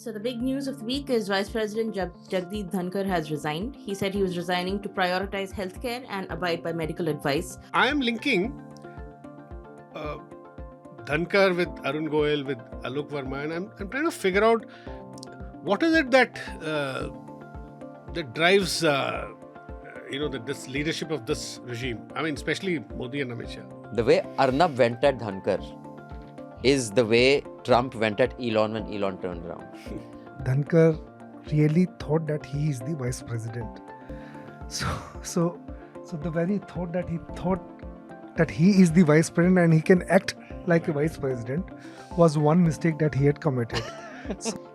So the big news of the week is Vice President Jagdeep Dhankhar has resigned. He said he was resigning to prioritize healthcare and abide by medical advice. I am linking Dhankar with Arun Goyal with Alok Verma, and I'm trying to figure out what is it that drives this leadership of this regime. I mean, especially Modi and Amit Shah. The way Arnab went at Dhankar is the way Trump went at Elon when Elon turned around. Dhankar really thought that he is the vice president. So the very thought that he is the vice president and he can act like a vice president was one mistake that he had committed.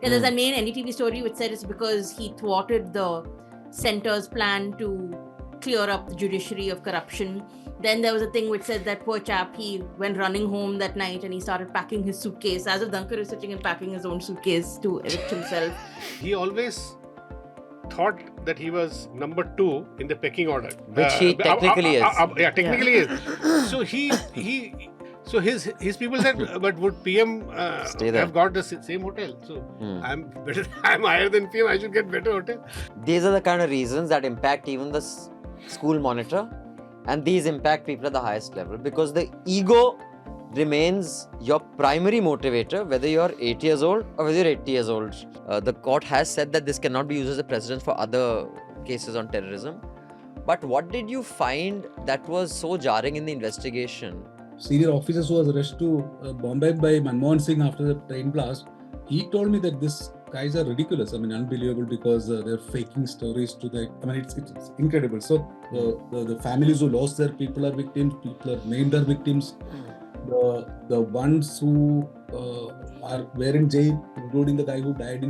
There's a main NDTV story which said it's because he thwarted the centre's plan to clear up the judiciary of corruption. Then there was a thing which said that poor chap, he went running home that night and he started packing his suitcase. As if Dhankar is sitting and packing his own suitcase to evict himself. He always thought that he was number 2 in the pecking order. Which he technically is. Yeah, technically is. So So his people said, but would PM have got the same hotel? So I'm better. I'm higher than PM. I should get better hotel. These are the kind of reasons that impact even the school monitor, and these impact people at the highest level because the ego remains your primary motivator, whether you're 8 years old or whether you're 80 years old. The court has said that this cannot be used as a precedent for other cases on terrorism. But what did you find that was so jarring in the investigation? Senior officers who was rushed to Bombay by Manmohan Singh after the train blast, he told me that these guys are ridiculous. I mean, unbelievable because they're faking stories to the. I mean, it's incredible. So the families who lost their people are victims. People are named are victims. The ones who were in jail, including the guy who died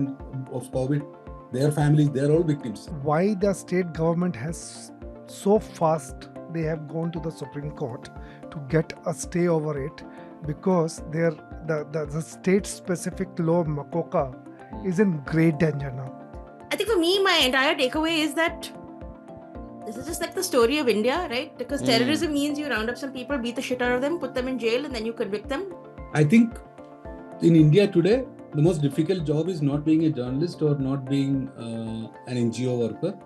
of COVID, their families, they're all victims. Why the state government has so fast they have gone to the Supreme Court to get a stay over it, because the state-specific law of Makoka is in great danger now. I think for me, my entire takeaway is that this is just like the story of India, right? Because terrorism means you round up some people, beat the shit out of them, put them in jail, and then you convict them. I think in India today, the most difficult job is not being a journalist or not being an NGO worker.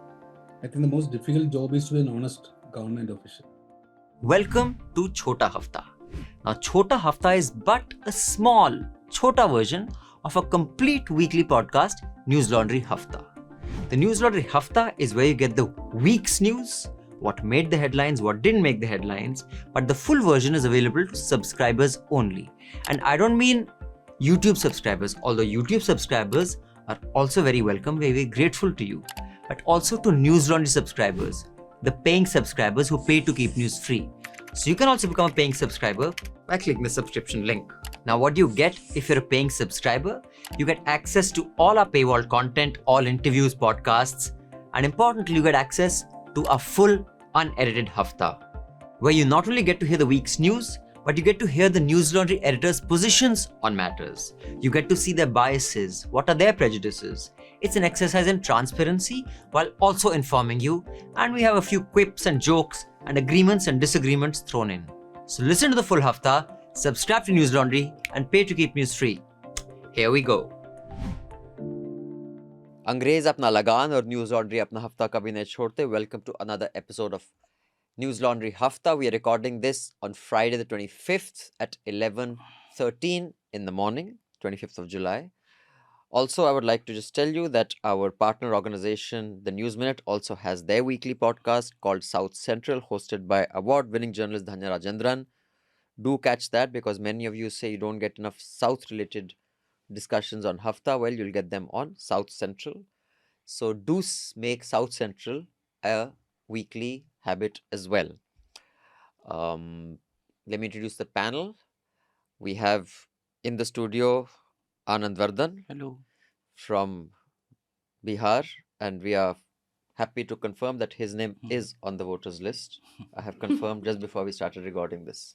I think the most difficult job is to be an honest government official. Welcome to Chhota Hafta. Now, Chhota Hafta is but a small, chhota version of a complete weekly podcast, Newslaundry Hafta. The Newslaundry Hafta is where you get the week's news, what made the headlines, what didn't make the headlines, but the full version is available to subscribers only. And I don't mean YouTube subscribers, although YouTube subscribers are also very welcome, very, very grateful to you, but also to Newslaundry subscribers, the paying subscribers who pay to keep news free. So you can also become a paying subscriber by clicking the subscription link. Now, what do you get if you're a paying subscriber? You get access to all our paywall content, all interviews, podcasts, and importantly, you get access to a full unedited Hafta, where you not only get to hear the week's news, but you get to hear the Newslaundry editors' positions on matters. You get to see their biases, what are their prejudices. It's an exercise in transparency while also informing you, and we have a few quips and jokes and agreements and disagreements thrown in. So listen to the full Hafta, subscribe to Newslaundry, and pay to keep news free. Here we go. अंग्रेज अपना लगान और news laundry अपना हफ्ता कभी नहीं छोड़ते. Welcome to another episode of Newslaundry Hafta. We are recording this on Friday the 25th at 11:13 in the morning, 25th of July. Also, I would like to just tell you that our partner organization, The News Minute, also has their weekly podcast called South Central, hosted by award-winning journalist Dhanya Rajendran. Do catch that because many of you say you don't get enough South-related discussions on Hafta. Well, you'll get them on South Central. So do make South Central a weekly habit as well. Let me introduce the panel. We have in the studio Anand Vardhan. Hello. From Bihar, and we are happy to confirm that his name is on the voters list. I have confirmed just before we started recording this.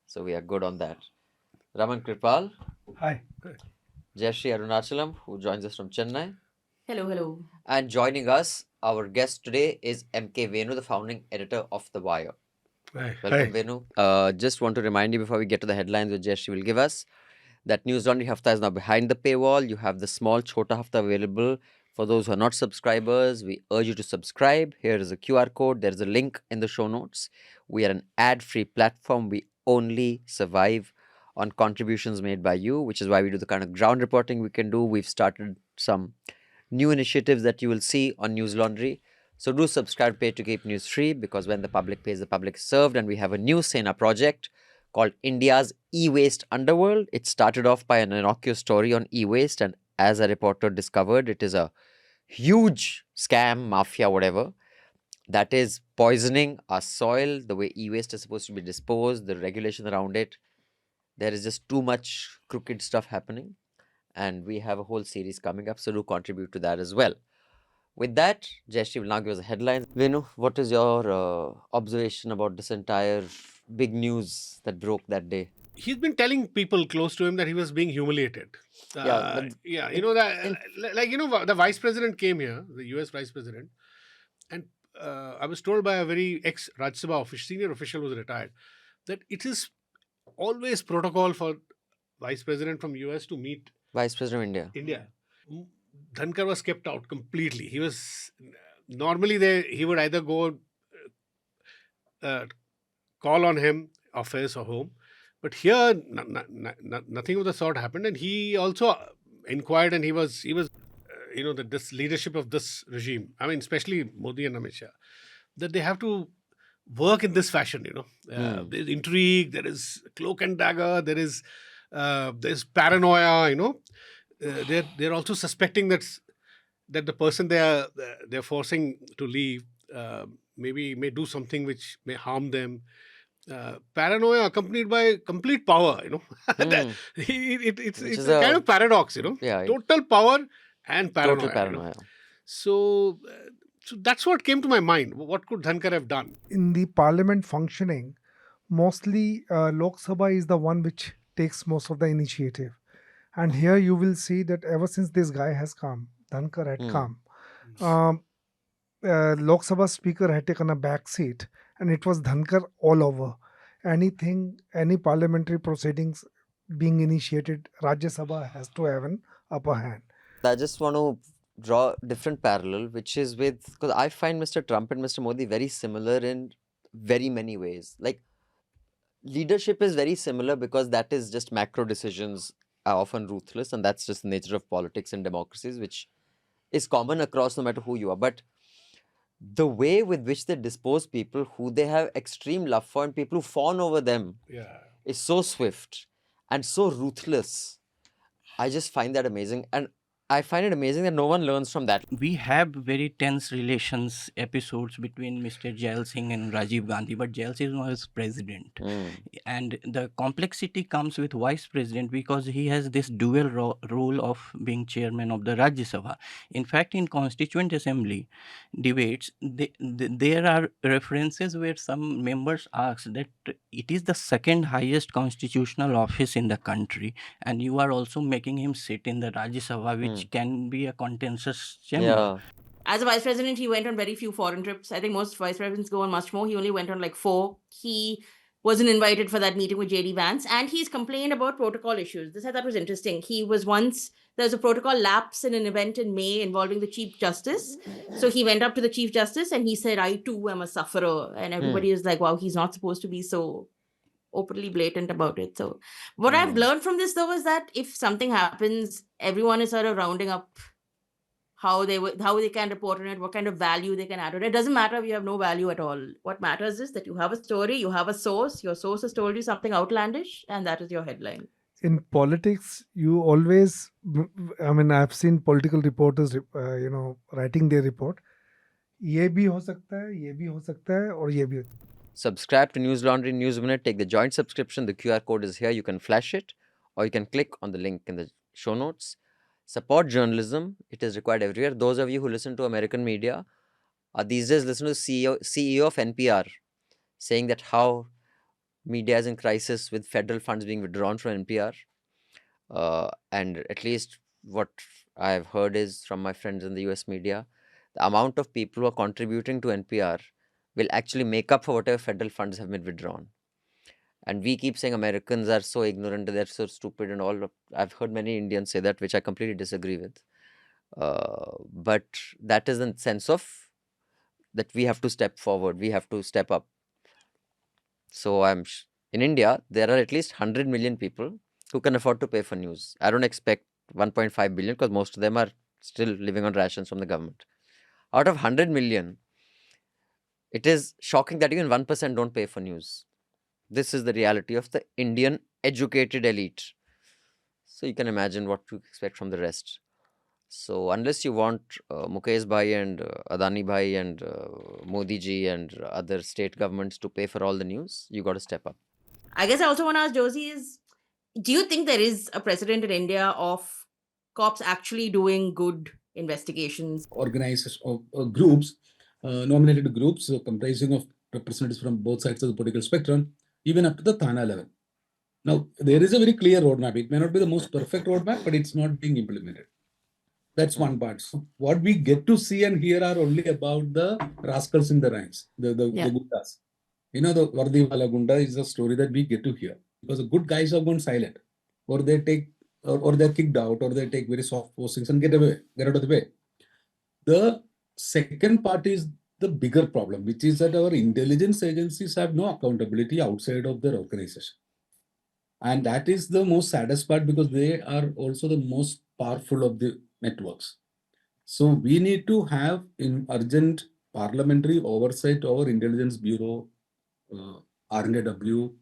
So we are good on that. Raman Kirpal. Hi. Jayashree Arunachalam, who joins us from Chennai. Hello, hello. And joining us, our guest today is MK Venu, the founding editor of The Wire. Hi. Welcome, Venu. Just want to remind you before we get to the headlines which Jayashree will give us, that News Laundry Hafta is now behind the paywall. You have the small Chhota Hafta available. For those who are not subscribers, we urge you to subscribe. Here is a QR code. There is a link in the show notes. We are an ad-free platform. We only survive on contributions made by you, which is why we do the kind of ground reporting we can do. We've started some new initiatives that you will see on News Laundry. So do subscribe, pay to keep news free, because when the public pays, the public is served. And we have a new Sena project called India's e-waste underworld. It started off by an innocuous story on e-waste, and as a reporter discovered, it is a huge scam, mafia, whatever, that is poisoning our soil, the way e-waste is supposed to be disposed, the regulation around it. There is just too much crooked stuff happening, and we have a whole series coming up, so do contribute to that as well. With that, Jayashree will now give us a headline. Venu, what is your observation about this entire big news that broke that day? He's been telling people close to him that he was being humiliated. The vice president came here, the US vice president, and I was told by a very ex-Rajya Sabha senior official who's retired, that it is always protocol for vice president from US to meet Vice President of India. Dhankar was kept out completely. He was normally there. He would either go call on him, office or home, but here nothing of the sort happened. And he also inquired, and he was this leadership of this regime. I mean, especially Modi and Amit Shah, that they have to work in this fashion. There's intrigue, there is cloak and dagger, there's paranoia. They're also suspecting that the person they're forcing to leave may do something which may harm them. Paranoia accompanied by complete power. It's a kind of paradox. Total power and paranoia. Total paranoia. So that's what came to my mind. What could Dhankar have done? In the parliament functioning, mostly Lok Sabha is the one which takes most of the initiative. And here you will see that ever since this guy has come, Dhankar had come, Lok Sabha speaker had taken a back seat, and it was Dhankar all over. Any parliamentary proceedings being initiated, Rajya Sabha has to have an upper hand. I just want to draw a different parallel, which is because I find Mr. Trump and Mr. Modi very similar in very many ways. Like, leadership is very similar because that is just macro decisions are often ruthless, and that's just the nature of politics and democracies, which is common across no matter who you are. But the way with which they dispose people who they have extreme love for and people who fawn over them is so swift and so ruthless. I just find that amazing. And I find it amazing that no one learns from that. We have very tense relations episodes between Mr. Jail Singh and Rajiv Gandhi, but Jail Singh was president. And the complexity comes with vice president because he has this dual role of being chairman of the Rajya Sabha. In fact, in Constituent Assembly debates, there are references where some members ask that it is the second highest constitutional office in the country, and you are also making him sit in the Rajya Sabha, which can be a contentious chamber. Yeah. As a vice president, he went on very few foreign trips. I think most vice presidents go on much more. He only went on like 4. He wasn't invited for that meeting with JD Vance, and he's complained about protocol issues. This I thought was interesting. There was a protocol lapse in an event in May involving the Chief Justice. So he went up to the Chief Justice and he said, I too am a sufferer. And everybody is like, wow, he's not supposed to be so openly blatant about it. So what I've learned from this though is that if something happens, everyone is sort of rounding up how they can report on it, what kind of value they can add on it. It doesn't matter if you have no value at all. What matters is that you have a story, you have a source, your source has told you something outlandish, and that is your headline. In politics, you always, I've seen political reporters, writing their report. ये भी हो सकता है, ये भी हो सकता है, और ये भी. Subscribe to News Laundry News Minute. Take the joint subscription. The QR code is here. You can flash it, or you can click on the link in the show notes. Support journalism. It is required everywhere. Those of you who listen to American media, these days listen to CEO of NPR saying that how media is in crisis with federal funds being withdrawn from NPR. And at least what I've heard is from my friends in the US media, the amount of people who are contributing to NPR will actually make up for whatever federal funds have been withdrawn. And we keep saying Americans are so ignorant, they're so stupid and all. I've heard many Indians say that, which I completely disagree with. But that is in sense of that we have to step forward, we have to step up. So in India, there are at least 100 million people who can afford to pay for news. I don't expect 1.5 billion because most of them are still living on rations from the government. Out of 100 million, it is shocking that even 1% don't pay for news. This is the reality of the Indian educated elite. So you can imagine what to expect from the rest. So unless you want Mukesh Bhai and Adani Bhai and Modi ji and other state governments to pay for all the news, you got to step up. I guess I also want to ask Josy is, do you think there is a precedent in India of cops actually doing good investigations? Organized groups, nominated groups comprising of representatives from both sides of the political spectrum, even up to the Thana level. Now, there is a very clear roadmap. It may not be the most perfect roadmap, but it's not being implemented. That's one part. So what we get to see and hear are only about the rascals in the ranks, the gundas. You know, the Vardiwala Gunda is a story that we get to hear because the good guys have gone silent, or they take, or they're kicked out, or they take very soft postings and get out of the way. The second part is the bigger problem, which is that our intelligence agencies have no accountability outside of their organization. And that is the most saddest part because they are also the most powerful of the networks. So we need to have in urgent parliamentary oversight over Intelligence Bureau, RNAW,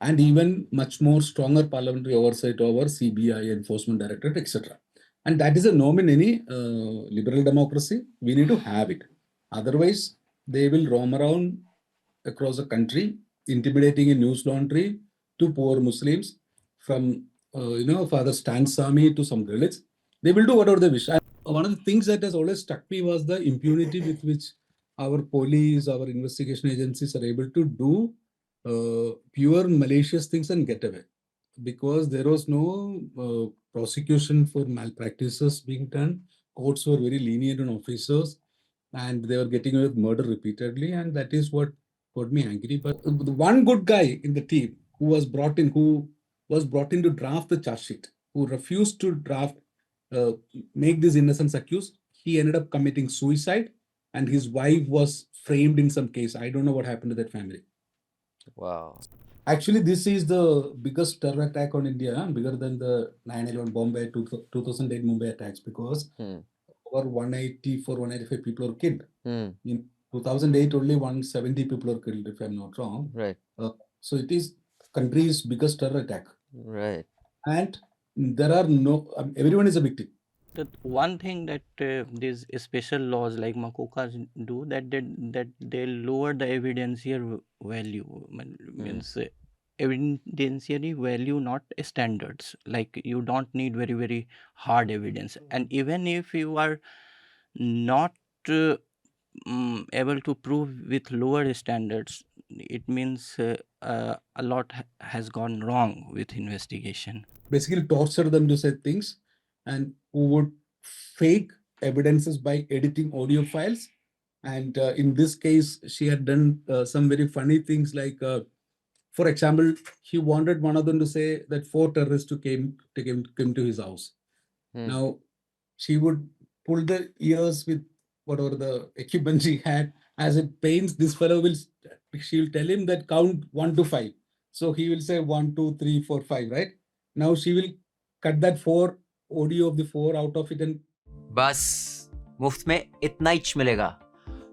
and even much more stronger parliamentary oversight over CBI, Enforcement Directorate, etc. And that is a norm in any liberal democracy. We need to have it. Otherwise, they will roam around across the country, intimidating a Newslaundry to poor Muslims, from Father Stan Sami to some Dalits. They will do whatever they wish. And one of the things that has always struck me was the impunity with which our police, our investigation agencies are able to do pure malicious things and get away. Because there was no prosecution for malpractices being done. Courts were very lenient on officers and they were getting away with murder repeatedly. And that is what got me angry. But the one good guy in the team who was brought in to draft the charge sheet, who refused to make these innocents accused, he ended up committing suicide and his wife was framed in some case. I don't know what happened to that family. Wow. Actually, this is the biggest terror attack on India, bigger than the 9/11 Bombay, 2008 Mumbai attacks, because over 184, 185 people were killed. In 2008, only 170 people were killed, if I'm not wrong. Right. So it is country's biggest terror attack. Right. And there are everyone is a victim. The one thing that these special laws like Makokas do, that they lower the evidentiary value. Means evidentiary value, not standards. Like you don't need very, very hard evidence. And even if you are not able to prove with lower standards, it means a lot has gone wrong with investigation. Basically torture them to say things, and who would fake evidences by editing audio files. And in this case, she had done some very funny things like, for example, he wanted one of them to say that 4 terrorists came to his house. Now, she would pull the ears with whatever the equipment she had. As it pains, this fellow she will tell him that count 1 to 5. So he will say 1, 2, 3, 4, 5, right? Now she will cut that 4 audio of the 4 out of it and बस मुफ्त में इतना ही मिलेगा.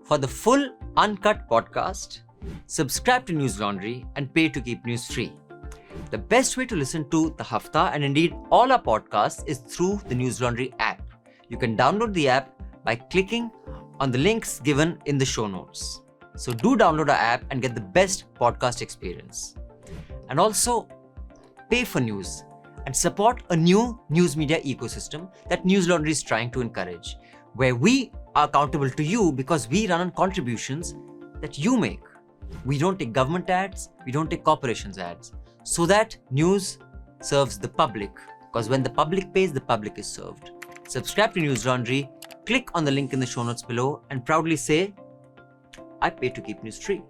For the full uncut podcast, subscribe to News Laundry and pay to keep news free. The best way to listen to the Hafta and indeed all our podcasts is through the News Laundry app. You can download the app by clicking on the links given in the show notes. So do download our app and get the best podcast experience. And also pay for news and support a new news media ecosystem that News Laundry is trying to encourage, where we are accountable to you because we run on contributions that you make. We don't take government ads, we don't take corporations ads, so that news serves the public, because when the public pays, the public is served. Subscribe to News Laundry, click on the link in the show notes below and proudly say, I pay to keep news free.